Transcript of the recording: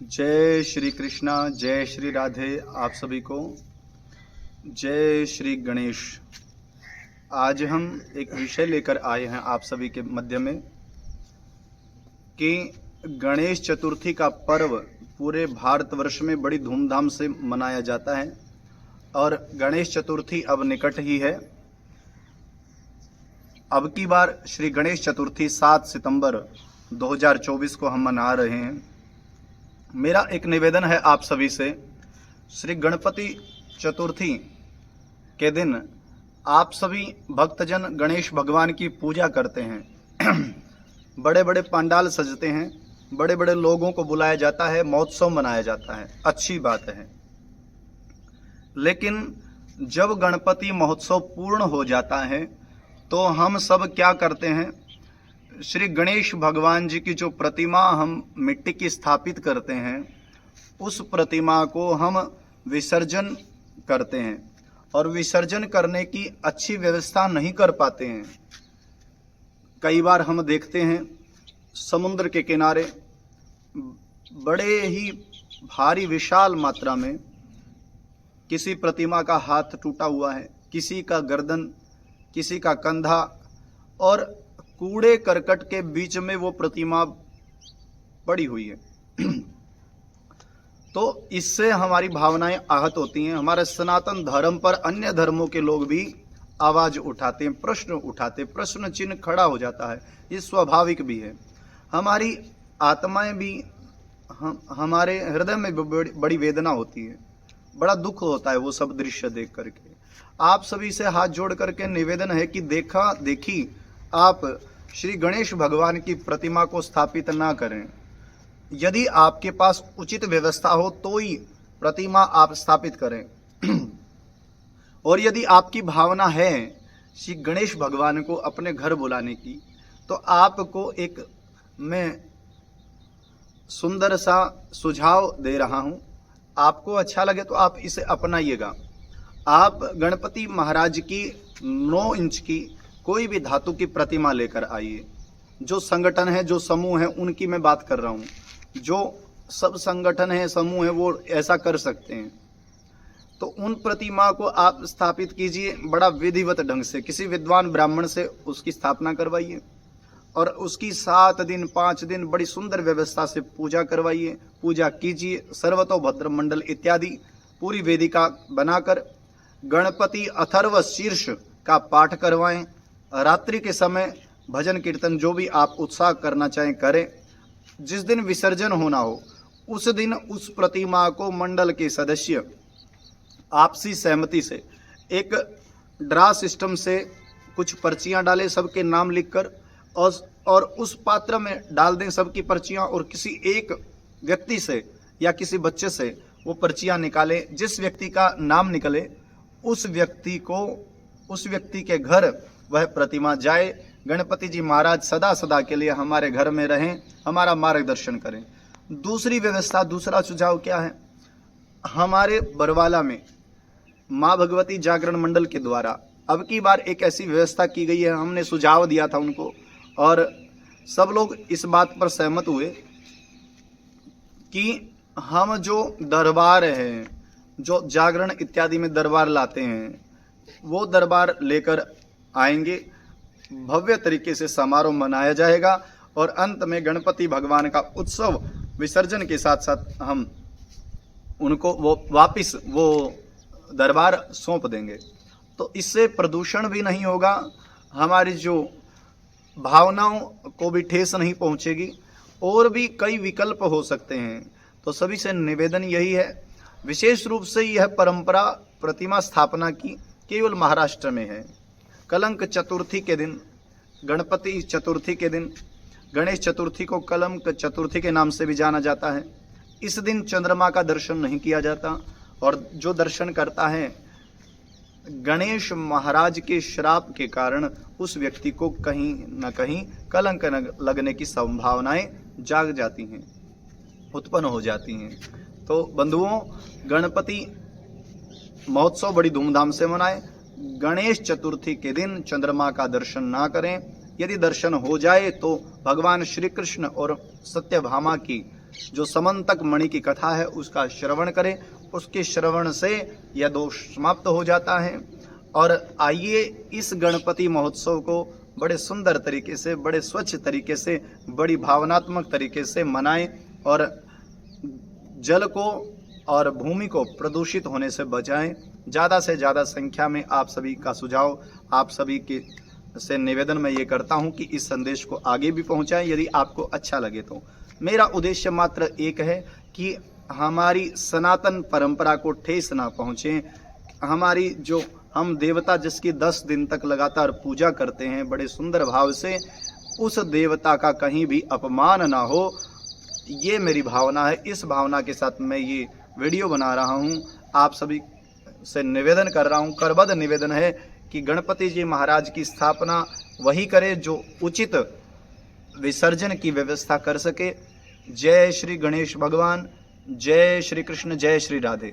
जय श्री कृष्णा, जय श्री राधे। आप सभी को जय श्री गणेश। आज हम एक विषय लेकर आए हैं आप सभी के मध्य में कि गणेश चतुर्थी का पर्व पूरे भारतवर्ष में बड़ी धूमधाम से मनाया जाता है और गणेश चतुर्थी अब निकट ही है। अब की बार श्री गणेश चतुर्थी 7 सितंबर 2024 को हम मना रहे हैं। मेरा एक निवेदन है आप सभी से, श्री गणपति चतुर्थी के दिन आप सभी भक्तजन गणेश भगवान की पूजा करते हैं। बड़े बड़े पंडाल सजते हैं, बड़े बड़े लोगों को बुलाया जाता है, महोत्सव मनाया जाता है, अच्छी बात है। लेकिन जब गणपति महोत्सव पूर्ण हो जाता है तो हम सब क्या करते हैं, श्री गणेश भगवान जी की जो प्रतिमा हम मिट्टी की स्थापित करते हैं उस प्रतिमा को हम विसर्जन करते हैं और विसर्जन करने की अच्छी व्यवस्था नहीं कर पाते हैं। कई बार हम देखते हैं समुद्र के किनारे बड़े ही भारी विशाल मात्रा में किसी प्रतिमा का हाथ टूटा हुआ है, किसी का गर्दन, किसी का कंधा, और कूड़े करकट के बीच में वो प्रतिमा पड़ी हुई है। तो इससे हमारी भावनाएं आहत होती हैं। हमारे सनातन धर्म पर अन्य धर्मों के लोग भी आवाज उठाते हैं, प्रश्न उठाते, प्रश्न चिन्ह खड़ा हो जाता है। ये स्वाभाविक भी है। हमारी आत्माएं भी, हमारे हृदय में बड़ी वेदना होती है, बड़ा दुख होता है वो सब दृश्य देख करके। आप सभी से हाथ जोड़ करके निवेदन है कि देखी आप श्री गणेश भगवान की प्रतिमा को स्थापित ना करें। यदि आपके पास उचित व्यवस्था हो तो ही प्रतिमा आप स्थापित करें। और यदि आपकी भावना है श्री गणेश भगवान को अपने घर बुलाने की, तो आपको एक मैं सुंदर सा सुझाव दे रहा हूं। आपको अच्छा लगे तो आप इसे अपनाइएगा। आप गणपति महाराज की 9 इंच की कोई भी धातु की प्रतिमा लेकर आइए। जो संगठन है, जो समूह है, उनकी मैं बात कर रहा हूँ। जो सब संगठन है, समूह है, वो ऐसा कर सकते हैं। तो उन प्रतिमा को आप स्थापित कीजिए बड़ा विधिवत ढंग से, किसी विद्वान ब्राह्मण से उसकी स्थापना करवाइए और उसकी 7 दिन 5 दिन बड़ी सुंदर व्यवस्था से पूजा करवाइए, पूजा कीजिए। सर्वतोभद्र मंडल इत्यादि पूरी वेदिका बनाकर गणपति अथर्व शीर्ष का पाठ करवाएं। रात्रि के समय भजन कीर्तन जो भी आप उत्साह करना चाहें करें। जिस दिन विसर्जन होना हो उस दिन उस प्रतिमा को मंडल के सदस्य आपसी सहमति से एक ड्रा सिस्टम से कुछ पर्चियां डालें, सबके नाम लिखकर, और उस पात्र में डाल दें सबकी पर्चियां, और किसी एक व्यक्ति से या किसी बच्चे से वो पर्चियां निकालें। जिस व्यक्ति का नाम निकले उस व्यक्ति के घर वह प्रतिमा जाए। गणपति जी महाराज सदा सदा के लिए हमारे घर में रहें, हमारा मार्गदर्शन करें। दूसरी व्यवस्था, दूसरा सुझाव क्या है, हमारे बरवाला में माँ भगवती जागरण मंडल के द्वारा अब की बार एक ऐसी व्यवस्था की गई है। हमने सुझाव दिया था उनको और सब लोग इस बात पर सहमत हुए कि हम जो दरबार है, जो जागरण इत्यादि में दरबार लाते हैं, वो दरबार लेकर आएंगे। भव्य तरीके से समारोह मनाया जाएगा और अंत में गणपति भगवान का उत्सव विसर्जन के साथ साथ हम उनको वापिस वो दरबार सौंप देंगे। तो इससे प्रदूषण भी नहीं होगा, हमारी जो भावनाओं को भी ठेस नहीं पहुंचेगी, और भी कई विकल्प हो सकते हैं। तो सभी से निवेदन यही है। विशेष रूप से यह परंपरा प्रतिमा स्थापना की केवल महाराष्ट्र में है। कलंक चतुर्थी के दिन, गणपति चतुर्थी के दिन, गणेश चतुर्थी को कलंक चतुर्थी के नाम से भी जाना जाता है। इस दिन चंद्रमा का दर्शन नहीं किया जाता, और जो दर्शन करता है गणेश महाराज के श्राप के कारण उस व्यक्ति को कहीं न कहीं कलंक लगने की संभावनाएं जाग जाती हैं, उत्पन्न हो जाती हैं। तो बंधुओं, गणपति महोत्सव बड़ी धूमधाम से मनाएं। गणेश चतुर्थी के दिन चंद्रमा का दर्शन ना करें। यदि दर्शन हो जाए तो भगवान श्री कृष्ण और सत्यभामा की जो समंतक मणि की कथा है उसका श्रवण करें। उसके श्रवण से यह दोष समाप्त हो जाता है। और आइए इस गणपति महोत्सव को बड़े सुंदर तरीके से, बड़े स्वच्छ तरीके से, बड़ी भावनात्मक तरीके से मनाएं और जल को और भूमि को प्रदूषित होने से बचाएं। ज़्यादा से ज़्यादा संख्या में आप सभी का सुझाव, आप सभी के से निवेदन मैं ये करता हूं कि इस संदेश को आगे भी पहुंचाएं। यदि आपको अच्छा लगे तो मेरा उद्देश्य मात्र एक है कि हमारी सनातन परंपरा को ठेस ना पहुंचे। हमारी जो हम देवता जिसकी 10 दिन तक लगातार पूजा करते हैं बड़े सुंदर भाव से, उस देवता का कहीं भी अपमान ना हो, ये मेरी भावना है। इस भावना के साथ मैं ये वीडियो बना रहा हूँ। आप सभी से निवेदन कर रहा हूँ, करबद्ध निवेदन है कि गणपति जी महाराज की स्थापना वही करे जो उचित विसर्जन की व्यवस्था कर सके। जय श्री गणेश भगवान, जय श्री कृष्ण, जय श्री राधे।